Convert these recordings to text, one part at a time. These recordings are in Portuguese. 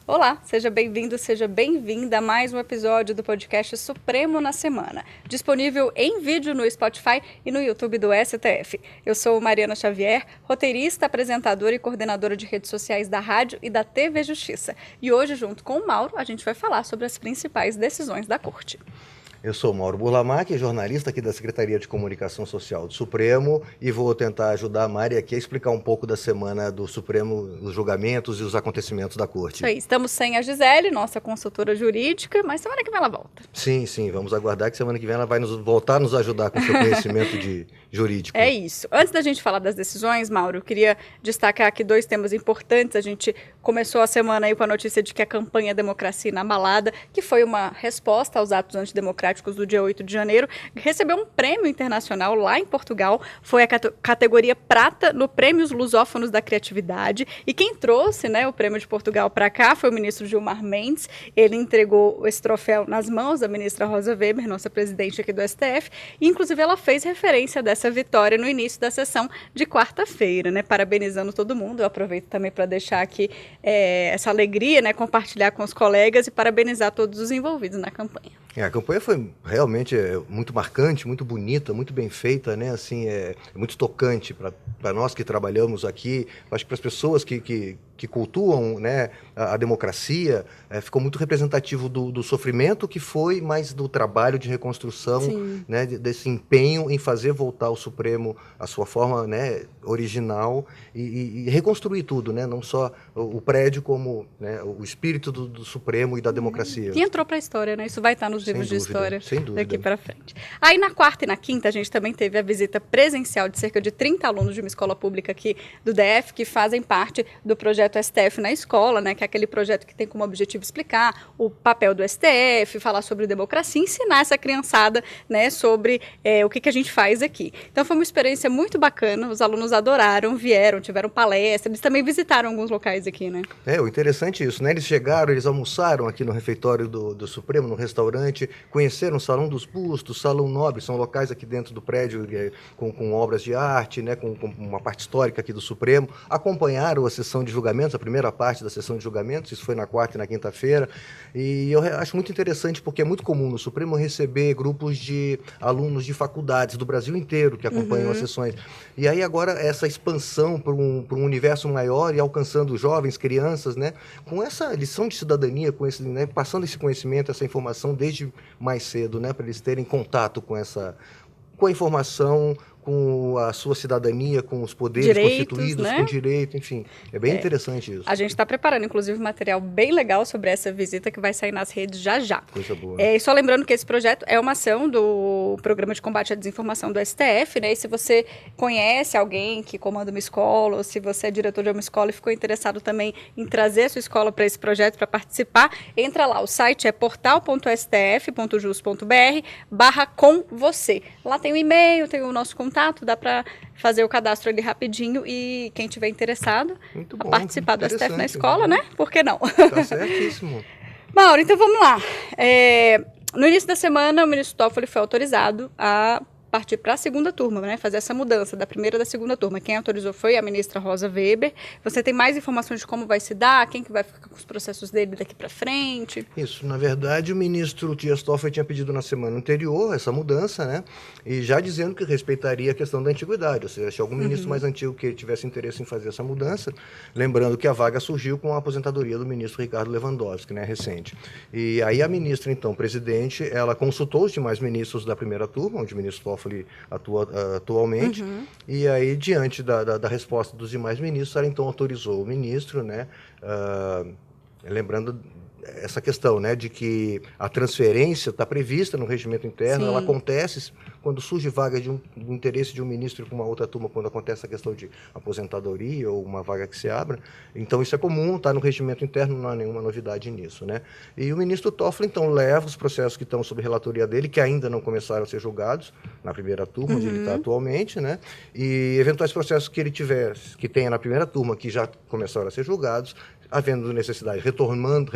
Olá, seja bem-vindo, seja bem-vinda a mais um episódio do podcast Supremo na Semana, disponível em vídeo no Spotify e no YouTube do STF. Eu sou Mariana Xavier, roteirista, apresentadora e coordenadora de redes sociais da rádio e da TV Justiça. E hoje, junto com o Mauro, a gente vai falar sobre as principais decisões da Corte. Eu sou Mauro Burlamac, jornalista aqui da Secretaria de Comunicação Social do Supremo, e vou tentar ajudar a Mari aqui a explicar um pouco da semana do Supremo, os julgamentos e os acontecimentos da Corte. Isso aí, estamos sem a Gisele, nossa consultora jurídica, mas semana que vem ela volta. Sim, vamos aguardar que semana que vem ela vai voltar a nos ajudar com seu conhecimento jurídico. É isso. Antes da gente falar das decisões, Mauro, eu queria destacar aqui dois temas importantes. A gente começou a semana aí com a notícia de que a campanha Democracia Inabalada, que foi uma resposta aos atos antidemocráticos do dia 8 de janeiro, recebeu um prêmio internacional lá em Portugal. Foi a categoria prata no Prêmios Lusófonos da Criatividade. E quem trouxe, né, o prêmio de Portugal para cá foi o ministro Gilmar Mendes. Ele entregou esse troféu nas mãos da ministra Rosa Weber, nossa presidente aqui do STF. E, inclusive, ela fez referência dessa vitória no início da sessão de quarta-feira, né, parabenizando todo mundo. Eu aproveito também para deixar aqui essa alegria, né, compartilhar com os colegas e parabenizar todos os envolvidos na campanha. A campanha foi realmente muito marcante, muito bonita, muito bem feita, né? Assim, é muito tocante para nós que trabalhamos aqui, acho que para as pessoas que cultuam, né, a democracia, ficou muito representativo do sofrimento que foi, mas do trabalho de reconstrução, né, desse empenho em fazer voltar o Supremo à sua forma, né, original e reconstruir tudo, né? Não só o prédio como, né, o espírito do Supremo e da democracia. Que entrou para a história, né? Isso vai estar nos livros de história daqui para frente. Aí na quarta e na quinta a gente também teve a visita presencial de cerca de 30 alunos de uma escola pública aqui do DF que fazem parte do projeto STF na escola, né? Que é aquele projeto que tem como objetivo explicar o papel do STF, falar sobre democracia, ensinar essa criançada, né, sobre o que a gente faz aqui. Então foi uma experiência muito bacana, os alunos adoraram, vieram, tiveram palestra, eles também visitaram alguns locais aqui, né? O interessante é isso, né? Eles chegaram, eles almoçaram aqui no refeitório do Supremo, no restaurante, conheceram o Salão dos Bustos, Salão Nobre, são locais aqui dentro do prédio com obras de arte, né, com uma parte histórica aqui do Supremo, acompanharam a sessão de julgamentos, a primeira parte da sessão de julgamentos, isso foi na quarta e na quinta-feira, e eu acho muito interessante porque é muito comum no Supremo receber grupos de alunos de faculdades do Brasil inteiro que acompanham as sessões, e aí agora essa expansão para um universo maior e alcançando jovens, crianças, né, com essa lição de cidadania, com esse, né, passando esse conhecimento, essa informação desde mais cedo, né, para eles terem contato com a informação, com a sua cidadania, com os poderes Direitos, constituídos, né? Com direito, enfim. É bem interessante isso. A gente está preparando, inclusive, um material bem legal sobre essa visita que vai sair nas redes já já. Coisa boa. E só lembrando que esse projeto é uma ação do Programa de Combate à Desinformação do STF, né? E se você conhece alguém que comanda uma escola, ou se você é diretor de uma escola e ficou interessado também em trazer a sua escola para esse projeto, para participar, entra lá. O site é portal.stf.jus.br/com-você. Lá tem o e-mail, tem o nosso contato, dá para fazer o cadastro ali rapidinho e quem tiver interessado a participar do STF na escola, né? Por que não? Tá certíssimo. Mauro, então vamos lá. No início da semana, o ministro Toffoli foi autorizado a partir para a segunda turma, né? Fazer essa mudança da primeira e da segunda turma. Quem autorizou foi a ministra Rosa Weber. Você tem mais informações de como vai se dar? Quem que vai ficar com os processos dele daqui para frente? Isso, na verdade, o ministro Dias Toffoli tinha pedido na semana anterior essa mudança, né? E já dizendo que respeitaria a questão da antiguidade, ou seja, se algum ministro mais antigo que tivesse interesse em fazer essa mudança, lembrando que a vaga surgiu com a aposentadoria do ministro Ricardo Lewandowski, né, recente. E aí a ministra, então, presidente, ela consultou os demais ministros da primeira turma, onde o ministro Toffoli atua atualmente, e aí, diante da resposta dos demais ministros, ela então autorizou o ministro, né, lembrando essa questão, né, de que a transferência está prevista no regimento interno. Sim. Ela acontece quando surge vaga de do interesse de um ministro com uma outra turma, quando acontece a questão de aposentadoria ou uma vaga que se abra. Então, isso é comum, está no regimento interno, não há nenhuma novidade nisso, né? E o ministro Toffoli, então, leva os processos que estão sob relatoria dele, que ainda não começaram a ser julgados, na primeira turma, onde ele está atualmente, né? E eventuais processos que ele tiver, que tenha na primeira turma, que já começaram a ser julgados, havendo necessidade, retornando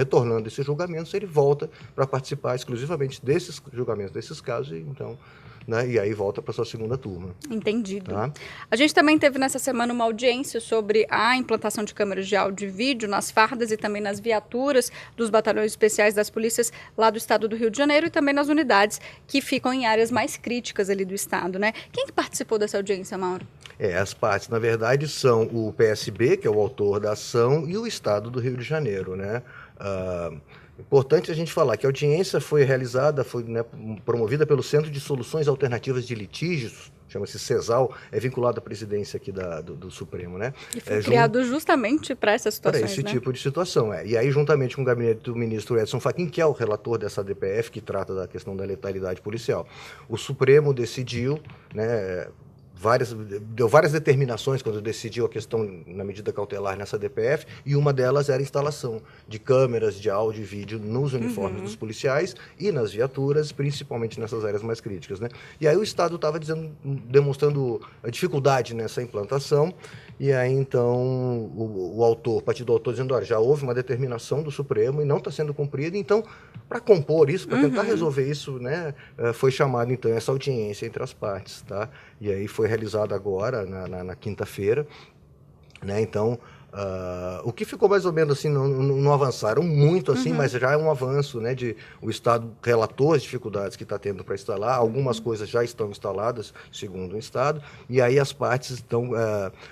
esses julgamentos, ele volta para participar exclusivamente desses julgamentos, desses casos, e então né, e aí volta para sua segunda turma. Entendido. Tá? A gente também teve nessa semana uma audiência sobre a implantação de câmeras de áudio e vídeo nas fardas e também nas viaturas dos batalhões especiais das polícias lá do estado do Rio de Janeiro e também nas unidades que ficam em áreas mais críticas ali do estado, né? Quem que participou dessa audiência, Mauro? As partes, na verdade, são o PSB, que é o autor da ação, e o Estado do Rio de Janeiro, né? Importante a gente falar que a audiência foi realizada, foi, né, promovida pelo Centro de Soluções Alternativas de Litígios, chama-se CESAL, é vinculado à presidência aqui do Supremo, né? E foi criado justamente para essas situações, para esse né? tipo de situação, E aí, juntamente com o gabinete do ministro Edson Fachin, que é o relator dessa DPF, que trata da questão da letalidade policial, o Supremo decidiu, né, deu várias determinações quando decidiu a questão na medida cautelar nessa DPF, e uma delas era a instalação de câmeras de áudio e vídeo nos uniformes dos policiais e nas viaturas, principalmente nessas áreas mais críticas, né? E aí o Estado estava demonstrando a dificuldade nessa implantação, e aí então o partido autor dizendo, olha, já houve uma determinação do Supremo e não está sendo cumprida, então para compor isso, para tentar resolver isso, né, foi chamada então essa audiência entre as partes, tá? E aí foi realizada agora, na quinta-feira, né? Então, o que ficou mais ou menos assim, não avançaram muito assim, mas já é um avanço, né? O Estado relatou as dificuldades que está tendo para instalar, algumas coisas já estão instaladas, segundo o Estado, e aí as partes então,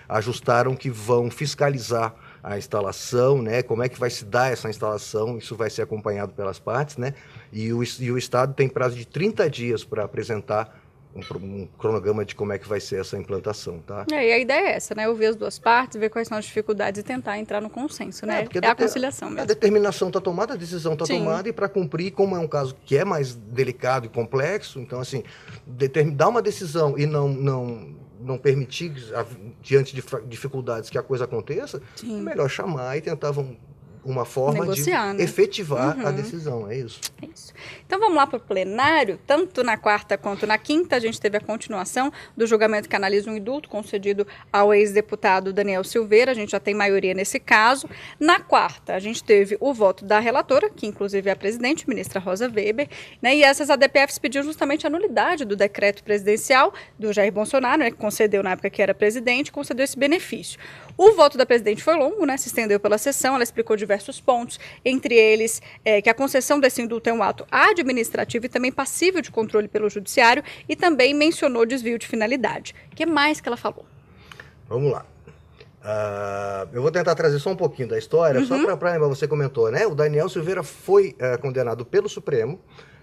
ajustaram que vão fiscalizar a instalação, né? Como é que vai se dar essa instalação, isso vai ser acompanhado pelas partes, né? E o Estado tem prazo de 30 dias para apresentar um cronograma de como é que vai ser essa implantação, tá? E a ideia é essa, né? Ouvir as duas partes, ver quais são as dificuldades e tentar entrar no consenso, né? É a conciliação mesmo. A determinação está tomada, a decisão está tomada, e para cumprir, como é um caso que é mais delicado e complexo, então, assim, dar uma decisão e não permitir, diante de dificuldades, que a coisa aconteça, é melhor chamar e tentar uma forma negociar, de efetivar a decisão, é isso. É isso. Então vamos lá para o plenário. Tanto na quarta quanto na quinta, a gente teve a continuação do julgamento que analisa um indulto concedido ao ex-deputado Daniel Silveira. A gente já tem maioria nesse caso. Na quarta, a gente teve o voto da relatora, que inclusive é a presidente, ministra Rosa Weber, né? E essas ADPFs pediram justamente a nulidade do decreto presidencial do Jair Bolsonaro, né, que concedeu na época que era presidente, concedeu esse benefício. O voto da presidente foi longo, né? Se estendeu pela sessão, ela explicou diversos pontos, entre eles que a concessão desse indulto é um ato administrativo e também passível de controle pelo judiciário, e também mencionou desvio de finalidade. O que mais que ela falou? Vamos lá. Eu vou tentar trazer só um pouquinho da história, só para lembrar, você comentou, né? O Daniel Silveira foi condenado pelo Supremo,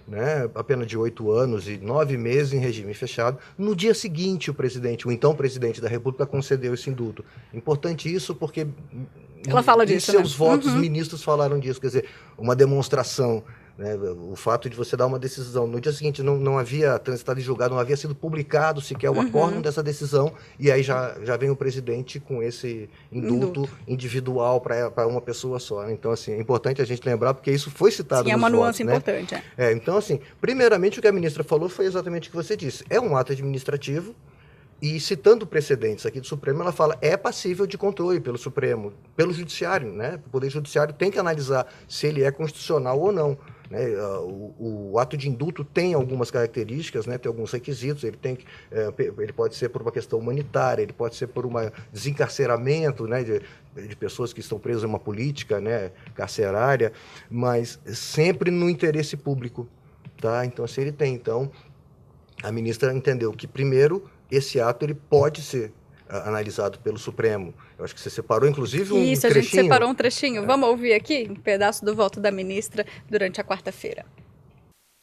né, a pena de 8 anos e 9 meses em regime fechado. No dia seguinte, o então presidente da República concedeu esse indulto. Importante isso porque ela fala disso, em seus votos, ministros falaram disso, quer dizer, uma demonstração, né, o fato de você dar uma decisão, no dia seguinte não havia transitado em julgado, não havia sido publicado sequer o acórdão dessa decisão, e aí já vem o presidente com esse indulto individual para uma pessoa só. Então, assim, é importante a gente lembrar, porque isso foi citado nos votos. É uma nuance importante. Então, assim, primeiramente o que a ministra falou foi exatamente o que você disse. É um ato administrativo, e citando precedentes aqui do Supremo, ela fala é passível de controle pelo Supremo, pelo Judiciário, né? O Poder Judiciário tem que analisar se ele é constitucional ou não, né? O ato de indulto tem algumas características, né? Tem alguns requisitos, ele pode ser por uma questão humanitária, ele pode ser por um desencarceramento, né? De pessoas que estão presas em uma política, né, carcerária, mas sempre no interesse público, tá? Então, assim, ele tem. Então, a ministra entendeu que, primeiro, esse ato ele pode ser analisado pelo Supremo. Eu acho que você separou, inclusive, um trechinho. Isso, a gente separou um trechinho. Vamos ouvir aqui um pedaço do voto da ministra durante a quarta-feira.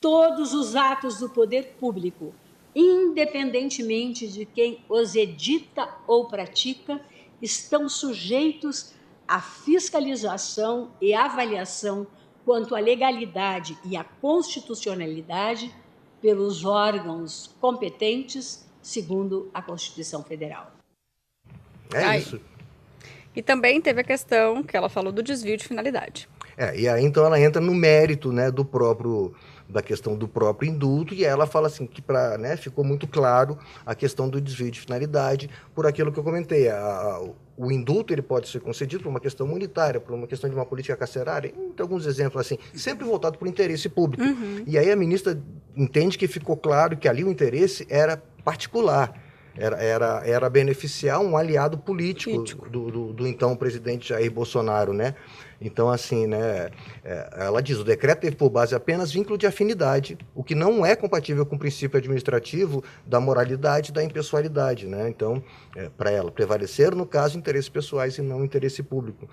Todos os atos do poder público, independentemente de quem os edita ou pratica, estão sujeitos à fiscalização e avaliação quanto à legalidade e à constitucionalidade pelos órgãos competentes, segundo a Constituição Federal. É isso. E também teve a questão que ela falou do desvio de finalidade. E aí então ela entra no mérito, né, da questão do próprio indulto, e ela fala assim que ficou muito claro a questão do desvio de finalidade por aquilo que eu comentei. O indulto ele pode ser concedido por uma questão humanitária, por uma questão de uma política carcerária, tem alguns exemplos assim, sempre voltado para o interesse público. E aí a ministra entende que ficou claro que ali o interesse era particular, era beneficiar um aliado político do então presidente Jair Bolsonaro, né? Então, assim, né, ela diz, o decreto teve por base apenas vínculo de afinidade, o que não é compatível com o princípio administrativo da moralidade e da impessoalidade, né? Então, para ela, prevaleceram, no caso, interesses pessoais e não interesse público.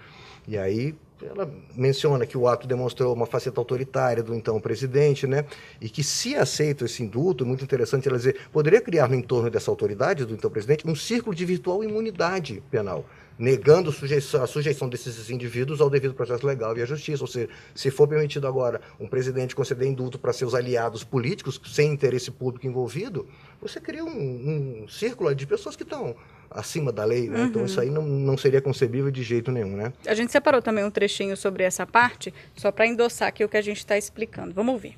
E aí, ela menciona que o ato demonstrou uma faceta autoritária do então presidente, né? E que, se aceita esse indulto, muito interessante ela dizer, poderia criar no entorno dessa autoridade do então presidente um círculo de virtual imunidade penal, negando a sujeição desses indivíduos ao devido processo legal e à justiça. Ou seja, se for permitido agora um presidente conceder indulto para seus aliados políticos, sem interesse público envolvido, você cria um círculo de pessoas que estão acima da lei, né? Então isso aí não seria concebível de jeito nenhum, né? A gente separou também um trechinho sobre essa parte, só para endossar aqui o que a gente está explicando. Vamos ouvir.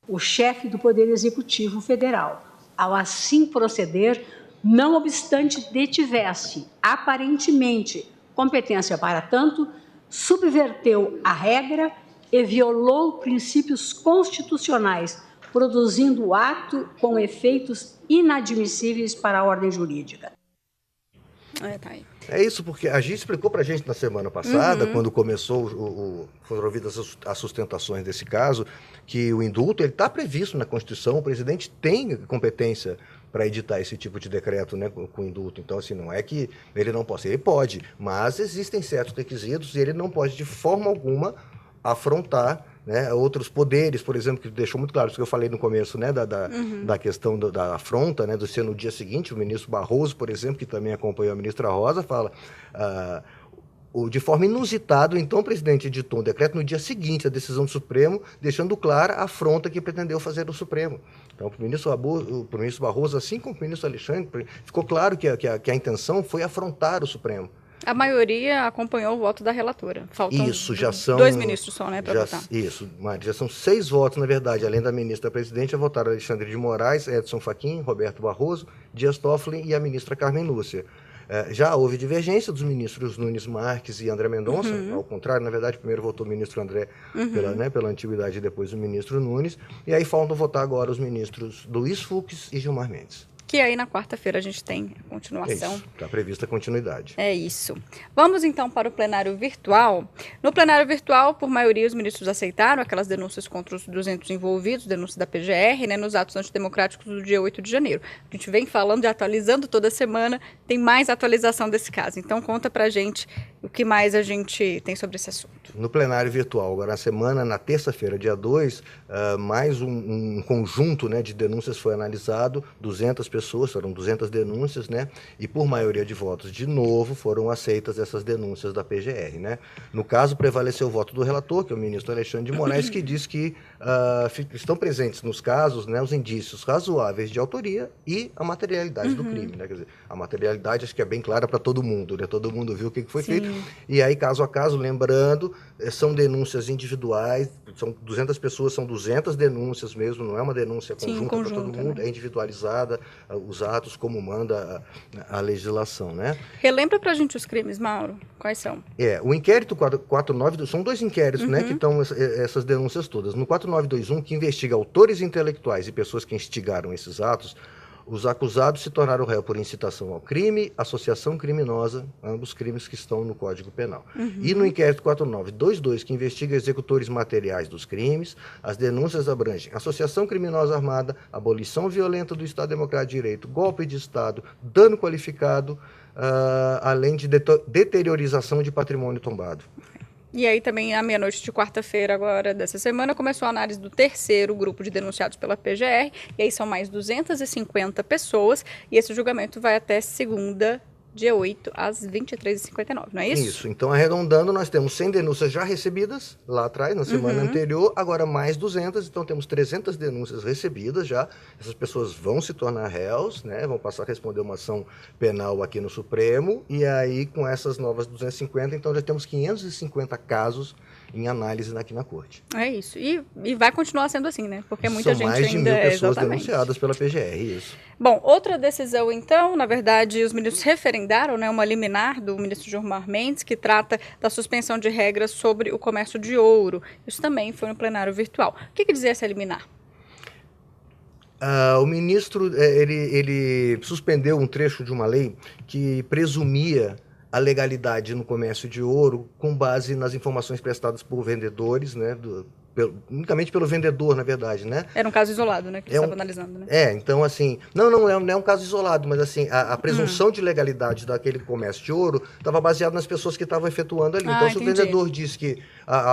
O chefe do Poder Executivo Federal, ao assim proceder, não obstante detivesse, aparentemente, competência para tanto, subverteu a regra e violou princípios constitucionais, produzindo o ato com efeitos inadmissíveis para a ordem jurídica. Tá aí. É isso, porque a gente explicou para a gente na semana passada, quando começou, foram ouvidas as sustentações desse caso, que o indulto está previsto na Constituição, o presidente tem competência para editar esse tipo de decreto, né, com indulto. Então, assim, não é que ele não possa, ele pode, mas existem certos requisitos e ele não pode, de forma alguma, afrontar, né, outros poderes, por exemplo, que deixou muito claro isso que eu falei no começo, né, da questão da afronta, né, do ser no dia seguinte. O ministro Barroso, por exemplo, que também acompanhou a ministra Rosa, fala... de forma inusitada, então o presidente editou um decreto no dia seguinte à decisão do Supremo, deixando clara a afronta que pretendeu fazer do Supremo. Então, para o ministro Barroso, assim como para o ministro Alexandre, ficou claro que a intenção foi afrontar o Supremo. A maioria acompanhou o voto da relatora. Faltam já são 2 ministros só, né, para votar. Isso, Mari, já são 6 votos, na verdade. Além da ministra-presidente, votaram Alexandre de Moraes, Edson Fachin, Roberto Barroso, Dias Toffoli e a ministra Carmen Lúcia. Já houve divergência dos ministros Nunes Marques e André Mendonça, ao contrário, na verdade, primeiro votou o ministro André pela antiguidade e depois o ministro Nunes, e aí faltam votar agora os ministros Luiz Fux e Gilmar Mendes. Que aí na quarta-feira a gente tem a continuação. Está prevista a continuidade. É isso. Vamos então para o plenário virtual. No plenário virtual, por maioria, os ministros aceitaram aquelas denúncias contra os 200 envolvidos, denúncias da PGR, né, nos atos antidemocráticos do dia 8 de janeiro. A gente vem falando e atualizando toda semana, tem mais atualização desse caso. Então conta pra gente o que mais a gente tem sobre esse assunto. No plenário virtual, agora na semana, na terça-feira, dia 2, mais um conjunto, né, de denúncias foi analisado, 200 pessoas, foram 200 denúncias, né, e por maioria de votos, de novo, foram aceitas essas denúncias da PGR, né. No caso, prevaleceu o voto do relator, que é o ministro Alexandre de Moraes, que diz que estão presentes nos casos, né, os indícios razoáveis de autoria e a materialidade do crime, né, quer dizer, a materialidade acho que é bem clara para todo mundo, né, todo mundo viu o que foi feito, e aí, caso a caso, lembrando, são denúncias individuais, são 200 pessoas, são 200 denúncias mesmo, não é uma denúncia conjunta para todo mundo, né? É individualizada, os atos como manda a legislação, né? Relembra pra gente os crimes, Mauro, quais são? O inquérito 449, são 2 inquéritos, né, que estão essas denúncias todas. No 4921, que investiga autores intelectuais e pessoas que instigaram esses atos, os acusados se tornaram réu por incitação ao crime, associação criminosa, ambos crimes que estão no Código Penal. E no inquérito 4922, que investiga executores materiais dos crimes, as denúncias abrangem associação criminosa armada, abolição violenta do Estado Democrático de Direito, golpe de Estado, dano qualificado, além de deteriorização de patrimônio tombado. E aí também, à meia-noite de quarta-feira agora dessa semana, começou a análise do terceiro grupo de denunciados pela PGR, e aí são mais 250 pessoas, e esse julgamento vai até segunda, dia 8, às 23h59, não é isso? Isso. Então, arredondando, nós temos 100 denúncias já recebidas lá atrás, na semana anterior, agora mais 200, então temos 300 denúncias recebidas já. Essas pessoas vão se tornar réus, né? Vão passar a responder uma ação penal aqui no Supremo, e aí com essas novas 250, então já temos 550 casos em análise aqui na Corte. É isso. E vai continuar sendo assim, né? Porque muita gente mais de ainda... 1.000 pessoas exatamente. denunciadas pela PGR, isso. Bom, outra decisão, então, na verdade, os ministros referendaram, né, uma liminar do ministro Gilmar Mendes, que trata da suspensão de regras sobre o comércio de ouro. Isso também foi no plenário virtual. O que dizia essa liminar? O ministro, ele suspendeu um trecho de uma lei que presumia a legalidade no comércio de ouro com base nas informações prestadas por vendedores, né, unicamente pelo vendedor, na verdade, né? Era um caso isolado, né, que você estava analisando, né? Então, assim, não é um caso isolado, mas assim, a presunção de legalidade daquele comércio de ouro estava baseada nas pessoas que estavam efetuando ali. Então, se o vendedor diz que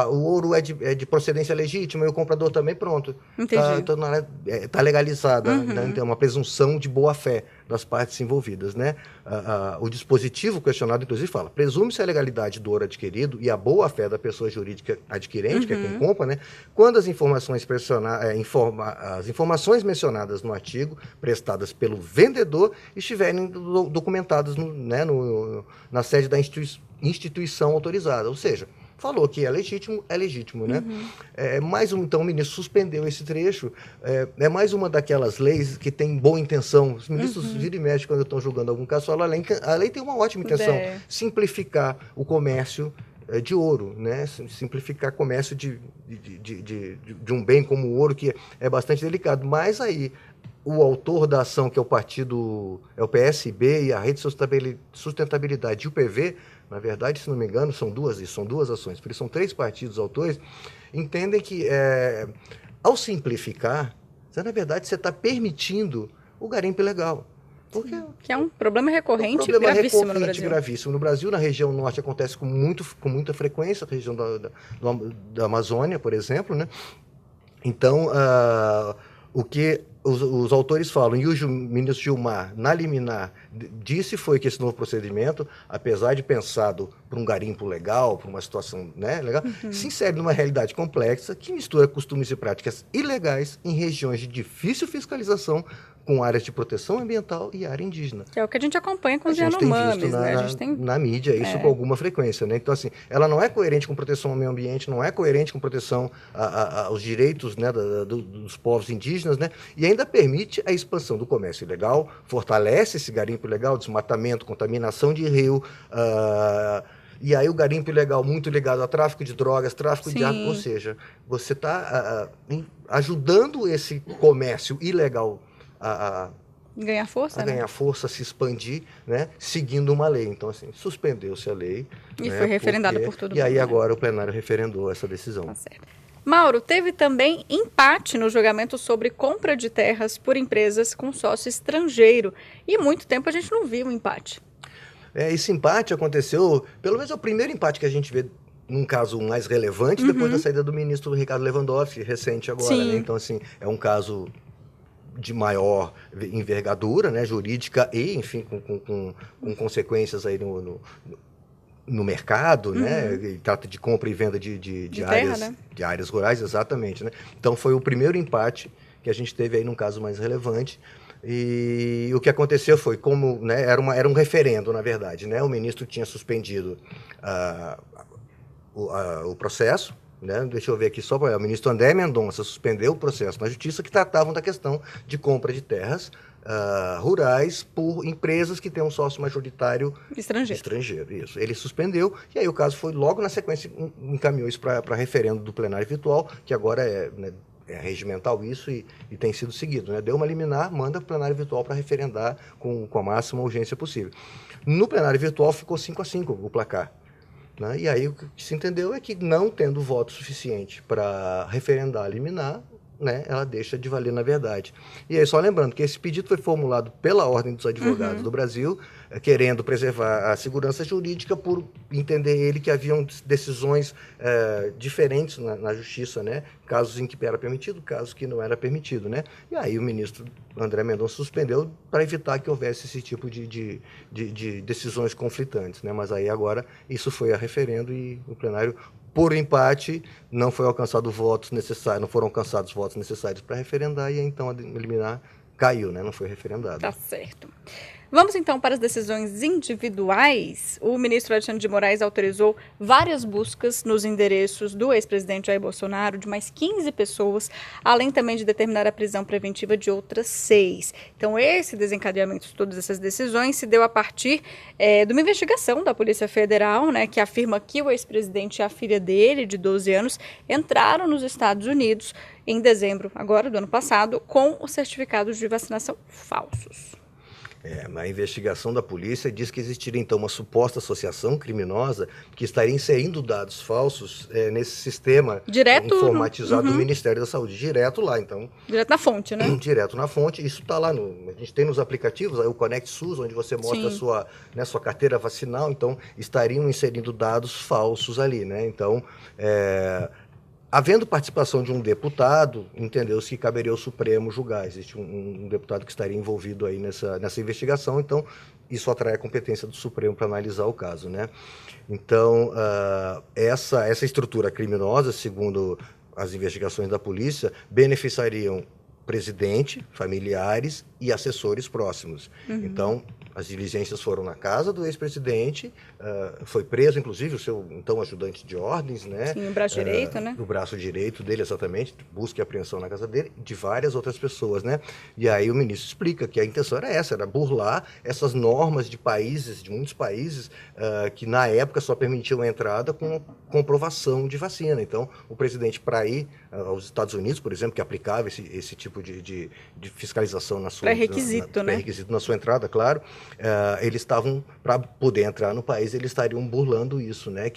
o ouro é de procedência legítima e o comprador também, pronto. Está legalizada, né? Então, é uma presunção de boa-fé das partes envolvidas, né? O dispositivo questionado, inclusive, fala: presume-se a legalidade do ouro adquirido e a boa-fé da pessoa jurídica adquirente, que é quem compra, né? Quando as informações mencionadas no artigo, prestadas pelo vendedor, estiverem documentadas na sede da instituição autorizada. Ou seja, falou que é legítimo, né? Então o ministro suspendeu esse trecho. É mais uma daquelas leis que tem boa intenção. Os ministros vira e mexe quando estão julgando algum caso, falam: a lei tem uma ótima intenção, simplificar o comércio de ouro, né? Simplificar comércio de um bem como o ouro, que é bastante delicado. Mas aí o autor da ação, que é o PSB e a Rede de Sustentabilidade e o PV, na verdade, se não me engano, são duas ações, porque são 3 partidos autores, entendem que ao simplificar, na verdade, você está permitindo o garimpo ilegal. Que é um problema recorrente, gravíssimo no Brasil. Gravíssimo. No Brasil, na região norte, acontece com muita frequência, a região da Amazônia, por exemplo, né? Então, o que os autores falam, e o ministro Gilmar, na liminar, disse foi que esse novo procedimento, apesar de pensado para um garimpo legal, para uma situação, né, legal, se insere numa realidade complexa que mistura costumes e práticas ilegais em regiões de difícil fiscalização, com áreas de proteção ambiental e área indígena. Que é o que a gente acompanha com os Yanomamis, né? A gente tem na mídia isso com alguma frequência, né? Então, assim, ela não é coerente com proteção ao meio ambiente, não é coerente com proteção aos direitos, né, dos povos indígenas, né? E ainda permite a expansão do comércio ilegal, fortalece esse garimpo ilegal, desmatamento, contaminação de rio, e aí o garimpo ilegal muito ligado a tráfico de drogas, tráfico de armas, ou seja, você está ajudando esse comércio ilegal ganhar força, ganhar força, se expandir, né, seguindo uma lei. Então, assim, suspendeu-se a lei. E foi referendada por todo mundo. E aí agora o plenário referendou essa decisão. Tá certo. Mauro, teve também empate no julgamento sobre compra de terras por empresas com sócio estrangeiro. E muito tempo a gente não viu um empate. Esse empate aconteceu, pelo menos é o primeiro empate que a gente vê num caso mais relevante, depois da saída do ministro Ricardo Lewandowski, recente agora, né? Então, assim, é um caso de maior envergadura, né, jurídica e, enfim, com consequências aí no mercado, né? E trata de compra e venda de áreas, terra, né? De áreas rurais, exatamente, né? Então foi o primeiro empate que a gente teve aí num caso mais relevante. E o que aconteceu foi, como, né, era um referendo, na verdade, né? O ministro tinha suspendido o processo, né? Deixa eu ver aqui só para o ministro André Mendonça suspendeu o processo na justiça que tratavam da questão de compra de terras rurais por empresas que têm um sócio majoritário estrangeiro. Isso. Ele suspendeu e aí o caso foi logo na sequência encaminhou isso para referendo do plenário virtual, que agora é regimental isso e tem sido seguido, né? Deu uma liminar, manda para o plenário virtual para referendar com a máxima urgência possível. No plenário virtual ficou 5-5 o placar. Né? E aí o que se entendeu é que, não tendo voto suficiente para referendar a liminar, né, ela deixa de valer na verdade. E aí, só lembrando que esse pedido foi formulado pela Ordem dos Advogados do Brasil, querendo preservar a segurança jurídica por entender ele que haviam decisões diferentes na justiça, né, casos em que era permitido, casos que não era permitido, né. E aí o ministro André Mendonça suspendeu para evitar que houvesse esse tipo de decisões conflitantes, né, mas aí agora isso foi a referendo e o plenário, por empate, não foi alcançado votos necessários, não foram alcançados votos necessários para referendar e então a liminar caiu, né? Não foi referendado. Tá certo. Vamos então para as decisões individuais. O ministro Alexandre de Moraes autorizou várias buscas nos endereços do ex-presidente Jair Bolsonaro, de mais 15 pessoas, além também de determinar a prisão preventiva de outras 6. Então, esse desencadeamento de todas essas decisões se deu a partir de uma investigação da Polícia Federal, né, que afirma que o ex-presidente e a filha dele, de 12 anos, entraram nos Estados Unidos em dezembro, agora do ano passado, com os certificados de vacinação falsos. A investigação da polícia diz que existiria, então, uma suposta associação criminosa que estaria inserindo dados falsos nesse sistema informatizado do Ministério da Saúde, direto lá, então. Direto na fonte, né? Direto na fonte, isso está lá, a gente tem nos aplicativos, aí o Conect SUS, onde você mostra a sua carteira vacinal, então estariam inserindo dados falsos ali, né? Então, havendo participação de um deputado, entendeu-se que caberia ao Supremo julgar. Existe um deputado que estaria envolvido aí nessa investigação, então isso atrai a competência do Supremo para analisar o caso, né? Então, essa estrutura criminosa, segundo as investigações da polícia, beneficiariam presidente, familiares e assessores próximos. Então, as diligências foram na casa do ex-presidente, foi preso, inclusive, o seu, então, ajudante de ordens, né? Sim, o braço direito, né? O braço direito dele, exatamente, busca e apreensão na casa dele, de várias outras pessoas, né? E aí o ministro explica que a intenção era essa, era burlar essas normas de países, de muitos países, que na época só permitiam a entrada com comprovação de vacina. Então, o presidente, para ir aos Estados Unidos, por exemplo, que aplicava esse tipo de fiscalização na sua... Pré-requisito, né? Pré-requisito na sua entrada, claro. Eles estavam, para poder entrar no país, eles estariam burlando isso, né?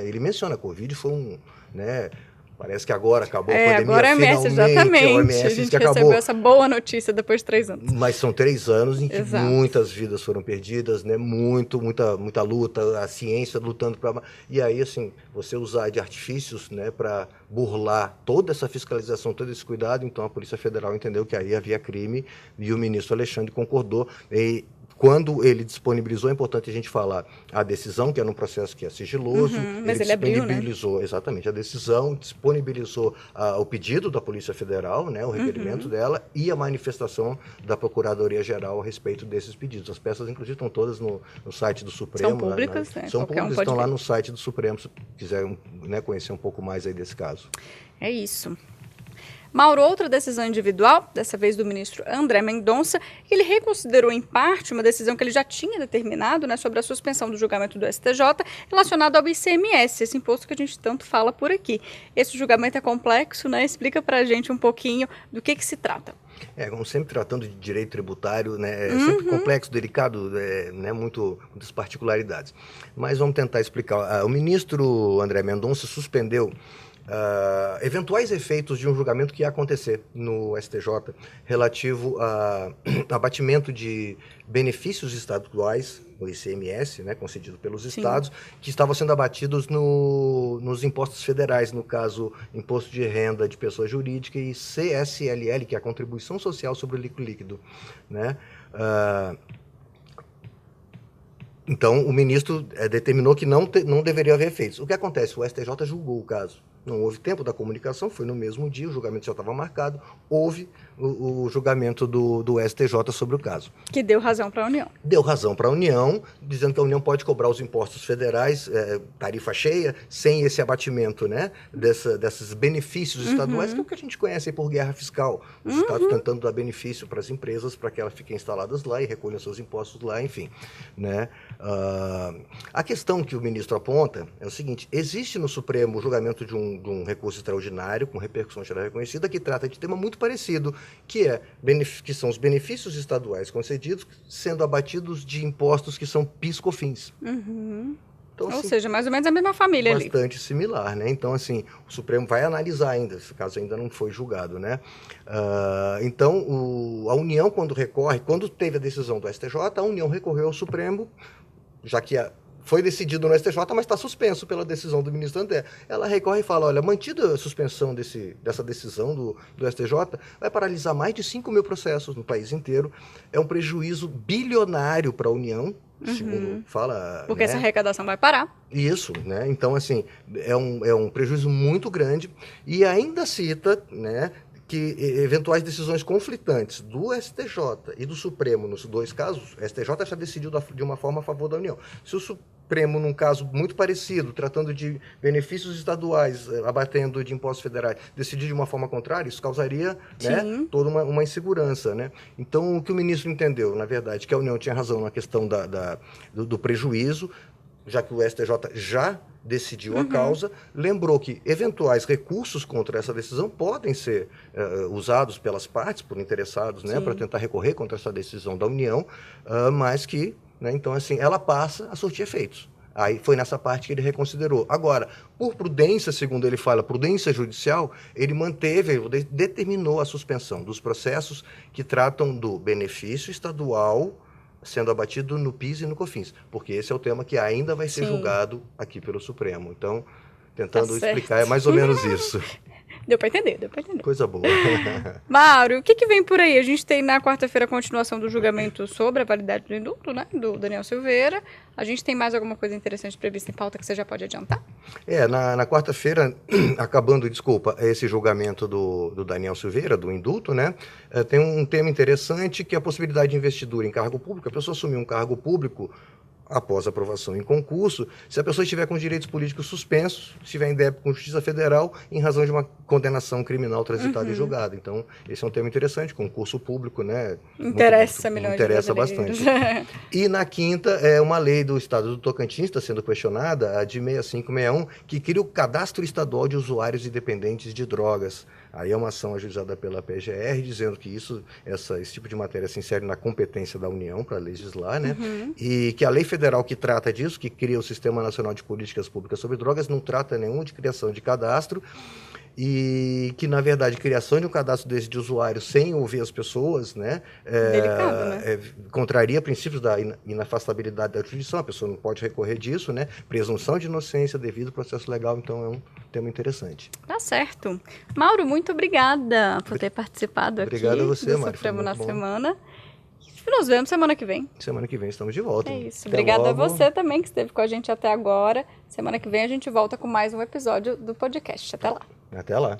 Ele menciona, a Covid foi né? Parece que agora acabou a pandemia, agora é finalmente. exatamente. A OMS a gente que recebeu acabou. essa boa notícia depois de 3 anos. Mas são 3 anos em que Exato. muitas vidas foram perdidas, né? Muita luta, a ciência lutando para... E aí, assim, você usar de artifícios, né, para burlar toda essa fiscalização, todo esse cuidado, então a Polícia Federal entendeu que aí havia crime e o ministro Alexandre concordou. Quando ele disponibilizou, é importante a gente falar a decisão, que era um processo que é sigiloso. Mas ele abriu, né? Exatamente, a decisão, disponibilizou o pedido da Polícia Federal, né, o requerimento dela, e a manifestação da Procuradoria-Geral a respeito desses pedidos. As peças, inclusive, estão todas no site do Supremo. São públicas, né? São públicas, estão lá no site do Supremo, se quiser, né, conhecer um pouco mais aí desse caso. É isso. Mauro, outra decisão individual, dessa vez do ministro André Mendonça, ele reconsiderou em parte uma decisão que ele já tinha determinado, né, sobre a suspensão do julgamento do STJ relacionado ao ICMS, esse imposto que a gente tanto fala por aqui. Esse julgamento é complexo, né? Explica pra gente um pouquinho do que se trata. Como sempre tratando de direito tributário, né, é sempre complexo, delicado, né, muitas particularidades. Mas vamos tentar explicar. O ministro André Mendonça suspendeu eventuais efeitos de um julgamento que ia acontecer no STJ relativo a abatimento de benefícios estaduais, o ICMS, né, concedido pelos estados, que estavam sendo abatidos nos impostos federais, no caso, Imposto de Renda de Pessoa Jurídica e CSLL, que é a Contribuição Social sobre o Lucro Líquido, né? Então, o ministro determinou que não deveria haver efeitos. O que acontece? O STJ julgou o caso. Não houve tempo da comunicação, foi no mesmo dia, o julgamento já estava marcado, houve o julgamento do STJ sobre o caso. Que deu razão para a União. Deu razão para a União, dizendo que a União pode cobrar os impostos federais, tarifa cheia, sem esse abatimento, né, desses benefícios estaduais, que é o que a gente conhece por guerra fiscal. Os estados tentando dar benefício para as empresas, para que elas fiquem instaladas lá e recolham seus impostos lá, enfim, né. A questão que o ministro aponta é o seguinte: existe no Supremo o julgamento de um recurso extraordinário, com repercussão geral reconhecida, que trata de tema muito parecido, que são os benefícios estaduais concedidos sendo abatidos de impostos que são PIS/COFINS. Então, Ou assim, seja, mais ou menos a mesma família ali. bastante similar, né? Então, assim, o Supremo vai analisar ainda, esse caso ainda não foi julgado, né? Então, a União, quando recorre, quando teve a decisão do STJ, a União recorreu ao Supremo, já que foi decidido no STJ, mas está suspenso pela decisão do ministro André. Ela recorre e fala, olha, mantida a suspensão dessa decisão do STJ, vai paralisar mais de 5 mil processos no país inteiro. É um prejuízo bilionário para a União, segundo fala... Porque né? essa arrecadação vai parar. Isso, né? Então, assim, é um prejuízo muito grande e ainda cita, né, que eventuais decisões conflitantes do STJ e do Supremo, nos dois casos, o STJ já decidiu de uma forma a favor da União. Se o Supremo, num caso muito parecido, tratando de benefícios estaduais, abatendo de impostos federais, decidir de uma forma contrária, isso causaria, né, toda uma insegurança, né? Então, o que o ministro entendeu, na verdade, que a União tinha razão na questão do prejuízo, já que o STJ já decidiu a causa, lembrou que eventuais recursos contra essa decisão podem ser usados pelas partes, por interessados, né, para tentar recorrer contra essa decisão da União, mas que, né, então, assim, ela passa a surtir efeitos. Aí foi nessa parte que ele reconsiderou. Agora, por prudência, segundo ele fala, prudência judicial, ele determinou a suspensão dos processos que tratam do benefício estadual sendo abatido no PIS e no COFINS, porque esse é o tema que ainda vai ser julgado aqui pelo Supremo. Então, tentando explicar, é mais ou menos isso. Deu para entender, deu para entender. Coisa boa. Mauro, o que vem por aí? A gente tem na quarta-feira a continuação do julgamento sobre a validade do indulto, né, do Daniel Silveira. A gente tem mais alguma coisa interessante prevista em pauta que você já pode adiantar? Na quarta-feira, acabando, esse julgamento do Daniel Silveira, do indulto, né, tem um tema interessante que é a possibilidade de investidura em cargo público. A pessoa assumir um cargo público após aprovação em concurso, se a pessoa estiver com os direitos políticos suspensos, estiver em débito com a Justiça Federal, em razão de uma condenação criminal transitada e julgada. Então, esse é um tema interessante, concurso público, né? Interessa milhões de interessa brasileiros. bastante. E na quinta, é uma lei do Estado do Tocantins, está sendo questionada, a de 6561, que cria o Cadastro Estadual de Usuários e Dependentes de Drogas. Aí é uma ação ajuizada pela PGR, dizendo que esse tipo de matéria se insere na competência da União para legislar, né? E que a lei federal que trata disso, que cria o Sistema Nacional de Políticas Públicas sobre Drogas, não trata nenhum de criação de cadastro, e que, na verdade, a criação de um cadastro desse de usuários sem ouvir as pessoas, né, Delicado, né? contraria princípios da inafastabilidade da jurisdição, a pessoa não pode recorrer disso, né, presunção de inocência devido ao processo legal, então é um tema interessante. Tá certo. Mauro, muito obrigada por ter participado Obrigado aqui a você, do Mari, Supremo na foi muito bom. Semana. Nos vemos semana que vem. Semana que vem estamos de volta. É isso. Até Obrigada a logo. você também que esteve com a gente até agora. Semana que vem a gente volta com mais um episódio do podcast. Até lá. Até lá.